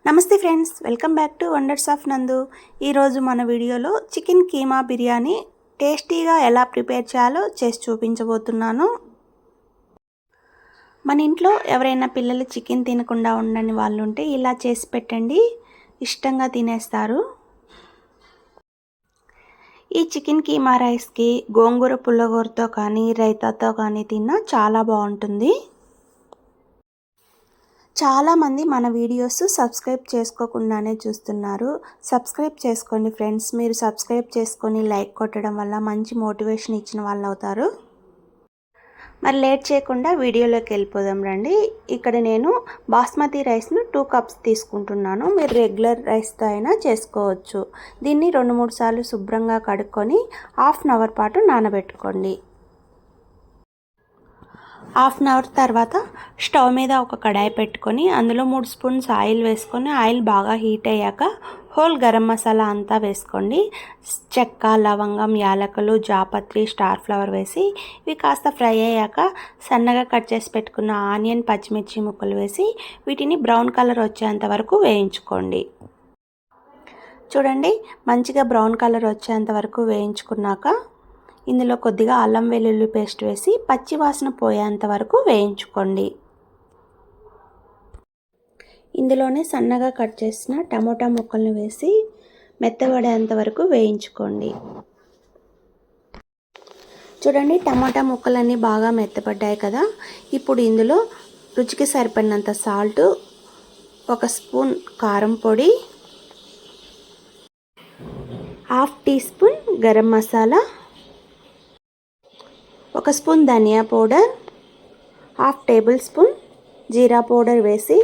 నమస్తే friends, welcome back to wonders of నందు. ఈరోజు మన వీడియోలో చికెన్ కీమా బిర్యానీ టేస్టీగా ఎలా ప్రిపేర్ చేయాలో చేసి చూపించబోతున్నాను. మన ఇంట్లో ఎవరైనా పిల్లలు చికెన్ తినకుండా ఉండని వాళ్ళు ఉంటే ఇలా చేసి పెట్టండి, ఇష్టంగా తినేస్తారు. ఈ చికెన్ కీమా రైస్కి గోంగూర పుల్లగూరతో కానీ రైతాతో కానీ తిన్నా చాలా బాగుంటుంది. చాలామంది మన వీడియోస్ సబ్స్క్రైబ్ చేసుకోకుండానే చూస్తున్నారు. సబ్స్క్రైబ్ చేసుకోండి ఫ్రెండ్స్. మీరు సబ్స్క్రైబ్ చేసుకొని లైక్ కొట్టడం వల్ల మంచి మోటివేషన్ ఇచ్చిన వాళ్ళు అవుతారు. మరి లేట్ చేయకుండా వీడియోలోకి వెళ్ళిపోదాం రండి. ఇక్కడ నేను బాస్మతి రైస్ను 2 కప్స్ తీసుకుంటున్నాను. మీరు రెగ్యులర్ రైస్తో అయినా చేసుకోవచ్చు. దీన్ని 2-3 సార్లు శుభ్రంగా కడుక్కొని హాఫ్ అన్ అవర్ పాటు నానబెట్టుకోండి. హాఫ్ అన్ అవర్ తర్వాత స్టవ్ మీద ఒక కడాయి పెట్టుకొని అందులో 3 స్పూన్స్ ఆయిల్ వేసుకొని ఆయిల్ బాగా హీట్ అయ్యాక హోల్ గరం మసాలా అంతా వేసుకోండి. చెక్క, లవంగం, యాలకులు, జాపత్రి, స్టార్ ఫ్లవర్ వేసి ఇవి కాస్త ఫ్రై అయ్యాక సన్నగా కట్ చేసి పెట్టుకున్న ఆనియన్, పచ్చిమిర్చి ముక్కలు వేసి వీటిని బ్రౌన్ కలర్ వచ్చేంత వరకు వేయించుకోండి. చూడండి, మంచిగా బ్రౌన్ కలర్ వచ్చేంత వరకు వేయించుకున్నాక ఇందులో కొద్దిగా అల్లం వెల్లుల్లి పేస్ట్ వేసి పచ్చి వాసన పోయేంత వరకు వేయించుకోండి. ఇందులోనే సన్నగా కట్ చేసిన టమోటా ముక్కలను వేసి మెత్తబడేంత వరకు వేయించుకోండి. చూడండి, టమోటా ముక్కలన్నీ బాగా మెత్తపడ్డాయి కదా. ఇప్పుడు ఇందులో రుచికి సరిపడినంత సాల్ట్, 1 స్పూన్ కారం పొడి, half teaspoon garam masala, 1 spoon dhania powder, half tablespoon jeera powder వేసి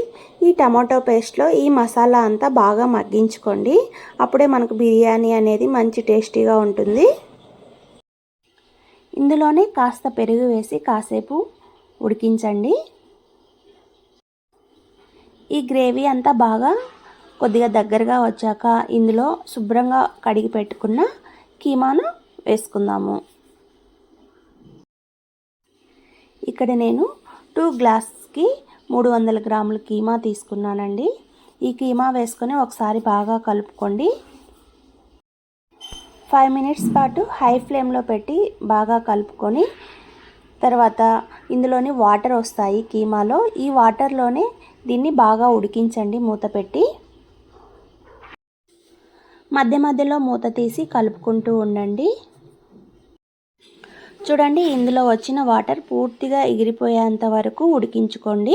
ఈ టమాటో పేస్ట్లో ఈ మసాలా అంతా బాగా మగ్గించుకోండి. అప్పుడే మనకు బిర్యానీ అనేది మంచి టేస్టీగా ఉంటుంది. ఇందులోనే కాస్త పెరుగు వేసి కాసేపు ఉడికించండి. ఈ గ్రేవీ అంతా బాగా కొద్దిగా దగ్గరగా వచ్చాక ఇందులో శుభ్రంగా కడిగి పెట్టుకున్న కీమాను వేసుకుందాము. ఇక్కడ నేను 2 గ్లాస్కి 300 గ్రాముల కీమా తీసుకున్నానండి. ఈ కీమా వేసుకొని ఒకసారి బాగా కలుపుకోండి. 5 మినిట్స్ పాటు హై ఫ్లేమ్లో పెట్టి బాగా కలుపుకొని తర్వాత ఇందులోని వాటర్ వస్తాయి కీమాలో. ఈ వాటర్లోనే దీన్ని బాగా ఉడికించండి మూత పెట్టి. మధ్య మధ్యలో మూత తీసి కలుపుకుంటూ ఉండండి. చూడండి, ఇందులో వచ్చిన వాటర్ పూర్తిగా ఎగిరిపోయేంత వరకు ఉడికించుకోండి.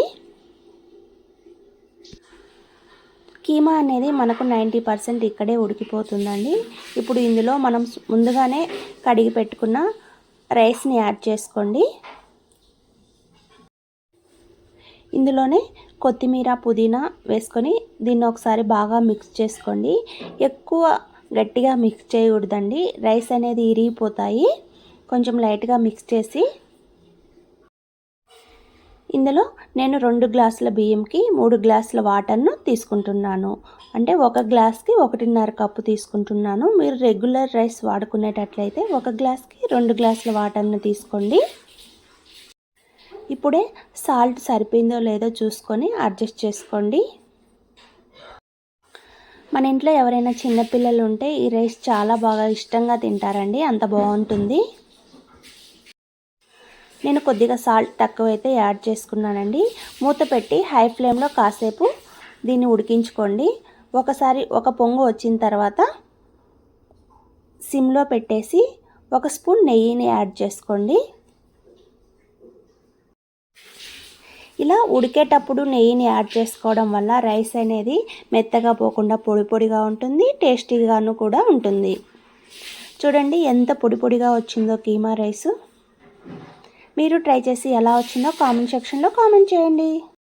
కీమా అనేది మనకు 90% ఇక్కడే ఉడికిపోతుందండి. ఇప్పుడు ఇందులో మనం ముందుగానే కడిగి పెట్టుకున్న రైస్ని యాడ్ చేసుకోండి. ఇందులోనే కొత్తిమీర, పుదీనా వేసుకొని దీన్ని ఒకసారి బాగా మిక్స్ చేసుకోండి. ఎక్కువ గట్టిగా మిక్స్ చేయకూడదండి, రైస్ అనేది ఇరిగిపోతాయి. కొంచెం లైట్గా మిక్స్ చేసి ఇందులో నేను 2 గ్లాసుల బియ్యంకి 3 గ్లాసుల వాటర్ను తీసుకుంటున్నాను. అంటే 1 గ్లాస్కి 1.5 కప్పు తీసుకుంటున్నాను. మీరు రెగ్యులర్ రైస్ వాడుకునేటట్లయితే 1 గ్లాస్కి 2 గ్లాసుల వాటర్ను తీసుకోండి. ఇప్పుడే సాల్ట్ సరిపోయిందో లేదో చూసుకొని అడ్జస్ట్ చేసుకోండి. మన ఇంట్లో ఎవరైనా చిన్నపిల్లలు ఉంటే ఈ రైస్ చాలా బాగా ఇష్టంగా తింటారండి, అంత బాగుంటుంది. నేను కొద్దిగా సాల్ట్ తక్కువైతే యాడ్ చేసుకున్నానండి. మూత పెట్టి హై ఫ్లేమ్లో కాసేపు దీన్ని ఉడికించుకోండి. ఒకసారి ఒక పొంగు వచ్చిన తర్వాత సిమ్లో పెట్టేసి 1 స్పూన్ నెయ్యిని యాడ్ చేసుకోండి. ఇలా ఉడికేటప్పుడు నెయ్యిని యాడ్ చేసుకోవడం వల్ల రైస్ అనేది మెత్తగా పోకుండా పొడి పొడిగా ఉంటుంది, టేస్టీగాను కూడా ఉంటుంది. చూడండి ఎంత పొడి పొడిగా వచ్చిందో కీమా రైస్. మీరు ట్రై చేసి ఎలా వచ్చిందో కామెంట్ సెక్షన్లో కామెంట్ చేయండి.